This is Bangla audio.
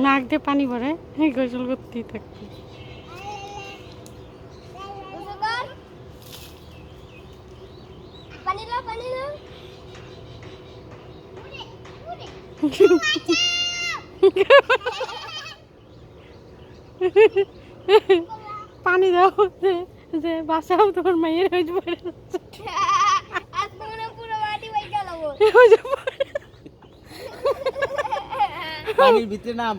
নাক দিয়ে পানি ভরে গোসল করতেই থাকবে। পানি দাও যে বাসাও তোমার মায়ের হয়ে পড়ে যাচ্ছে। পানির ভিতরে নাম